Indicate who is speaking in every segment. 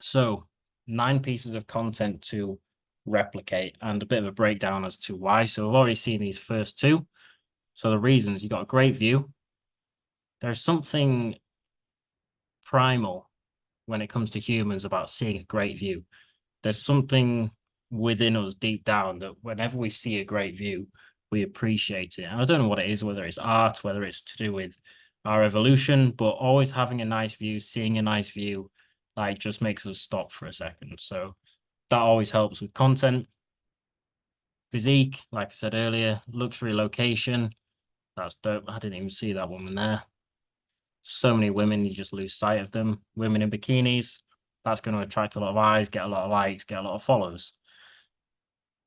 Speaker 1: So 9 pieces of content to replicate and a bit of a breakdown as to why. So we've already seen these first two. So the reasons: you got a great view. There's something primal when it comes to humans about seeing a great view. There's something within us deep down that whenever we see a great view, we appreciate it. And I don't know what it is, whether it's art, whether it's to do with our evolution, but always having a nice view, seeing a nice view, like just makes us stop for a second. So that always helps with content. Physique, like I said earlier, luxury location. That's dope. I didn't even see that woman there. So many women, you just lose sight of them. Women in bikinis, that's going to attract a lot of eyes, get a lot of likes, get a lot of follows.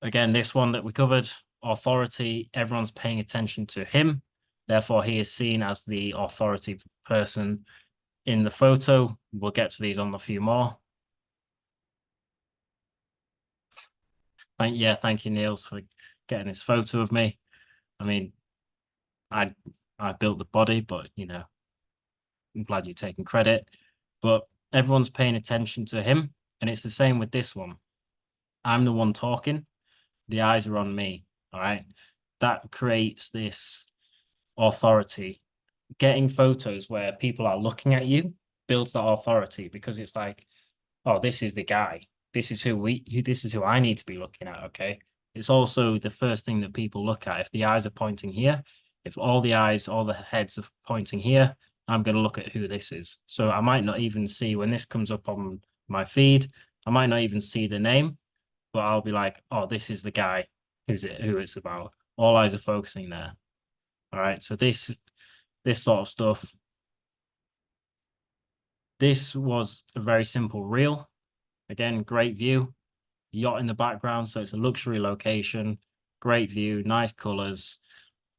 Speaker 1: Again, this one that we covered, authority, everyone's paying attention to him. Therefore, he is seen as the authority person in the photo. We'll get to these on a few more. Thank you, Niels, for getting this photo of me. I mean, I I built the body, but I'm glad you're taking credit. But everyone's paying attention to him, and it's the same with this one. I'm the one talking. The eyes are on me. All right. That creates this authority. Getting photos where people are looking at you builds that authority because it's like, oh, this is the guy. This is who I need to be looking at. Okay. It's also the first thing that people look at. If the eyes are pointing here, if all the eyes, all the heads are pointing here, I'm going to look at who this is. So I might not even see when this comes up on my feed, I might not even see the name, but I'll be like, oh, this is the guy who it's about. All eyes are focusing there. All right. So this sort of stuff. This was a very simple reel. Again, great view, yacht in the background, so it's a luxury location, great view, nice colors,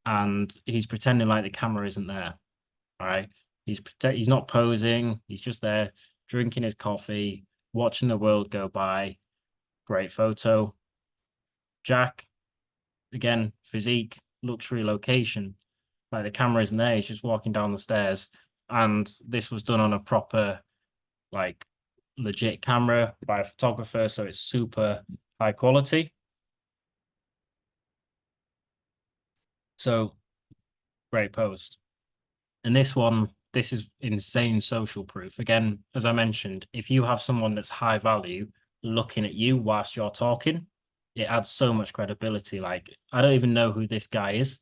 Speaker 1: and he's pretending like the camera isn't there. All right. He's not posing, he's just there drinking his coffee, watching the world go by. Great photo. Jack, again, physique, luxury location. Like the camera isn't there, he's just walking down the stairs. And this was done on a proper, like, legit camera by a photographer, so it's super high quality. So great post. And this is insane social proof. Again, as I mentioned, if you have someone that's high value looking at you whilst you're talking, it adds so much credibility. Like, I don't even know who this guy is,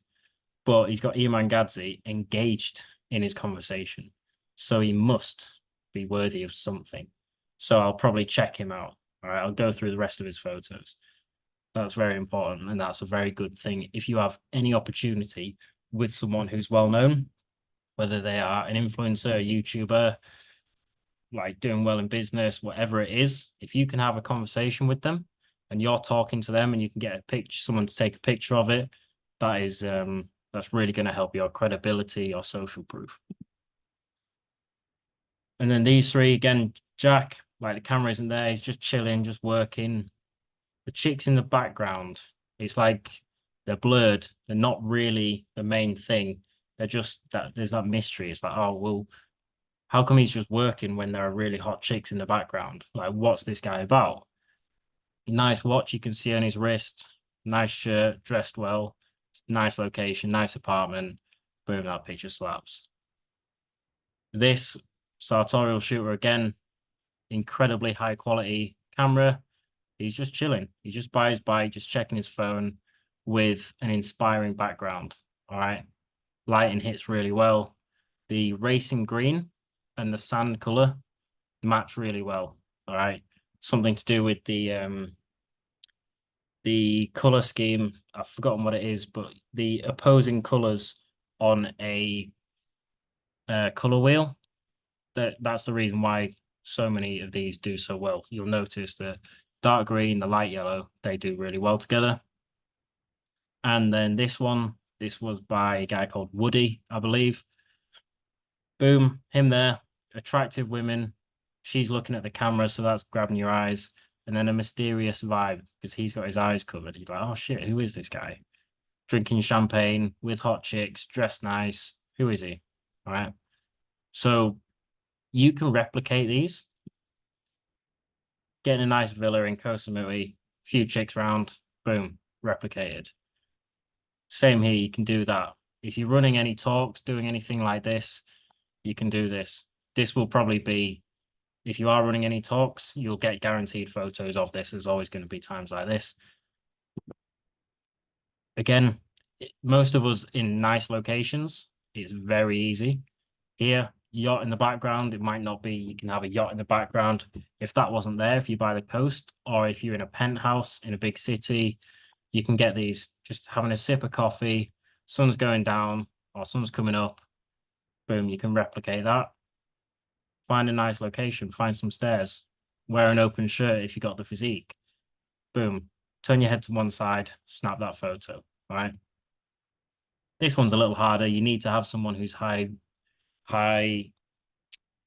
Speaker 1: but he's got Iman Gadzhi engaged in his conversation. So he must be worthy of something. So I'll probably check him out. All right. I'll go through the rest of his photos. That's very important. And that's a very good thing. If you have any opportunity with someone who's well known, whether they are an influencer, a YouTuber, like doing well in business, whatever it is, if you can have a conversation with them and you're talking to them and you can get a picture, someone to take a picture of it, that's really going to help your credibility, your social proof. And then these three, again, Jack, like the camera isn't there, he's just chilling, just working. The chicks in the background, it's like they're blurred. They're not really the main thing. They're just that there's that mystery. It's like, oh, well, how come he's just working when there are really hot chicks in the background? Like, what's this guy about? Nice watch you can see on his wrist, nice shirt, dressed well, nice location, nice apartment. Boom, that picture slaps. This sartorial shooter again, incredibly high quality camera. He's just chilling. He's just by his bike, just checking his phone with an inspiring background. All right. Lighting hits really well. The racing green and the sand color match really well. All right. Something to do with the color scheme. I've forgotten what it is, but the opposing colors on a color wheel. That's the reason why so many of these do so well. You'll notice the dark green, the light yellow, they do really well together. And then this was by a guy called Woody, I believe. Boom, him there, attractive women. She's looking at the camera, so that's grabbing your eyes. And then a mysterious vibe because he's got his eyes covered. He's like, oh shit, who is this guy? Drinking champagne with hot chicks, dressed nice. Who is he? All right. So you can replicate these. getting a nice villa in Koh Samui, few chicks round, boom, replicated. Same here, you can do that. If you're running any talks, doing anything like this, you can do this. This will probably be, if you are running any talks, you'll get guaranteed photos of this. There's always going to be times like this. Again, most of us in nice locations, it's very easy. Here, yacht in the background, it might not be, you can have a yacht in the background. If that wasn't there, if you're by the coast, or if you're in a penthouse in a big city, you can get these just having a sip of coffee, sun's going down or sun's coming up, boom, you can replicate that. Find a nice location, find some stairs, wear an open shirt if you got the physique, boom, turn your head to one side, snap that photo, right? This one's a little harder. You need to have someone who's high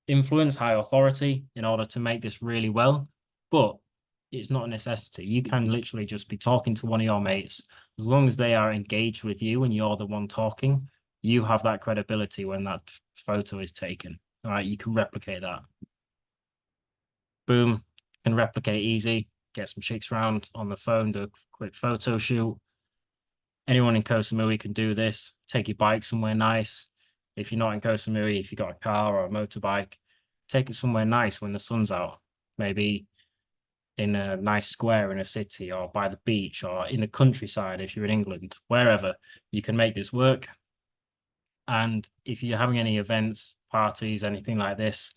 Speaker 1: influence, high authority in order to make this really well. But it's not a necessity. You can literally just be talking to one of your mates. As long as they are engaged with you and you're the one talking, you have that credibility when that photo is taken. All right, you can replicate that. Boom, can replicate easy. Get some chicks around on the phone, do a quick photo shoot. Anyone in Koh Samui can do this. Take your bike somewhere nice. If you're not in Koh Samui, if you've got a car or a motorbike, take it somewhere nice when the sun's out. Maybe in a nice square in a city or by the beach or in the countryside if you're in England, wherever you can make this work. And if you're having any events, parties, anything like this,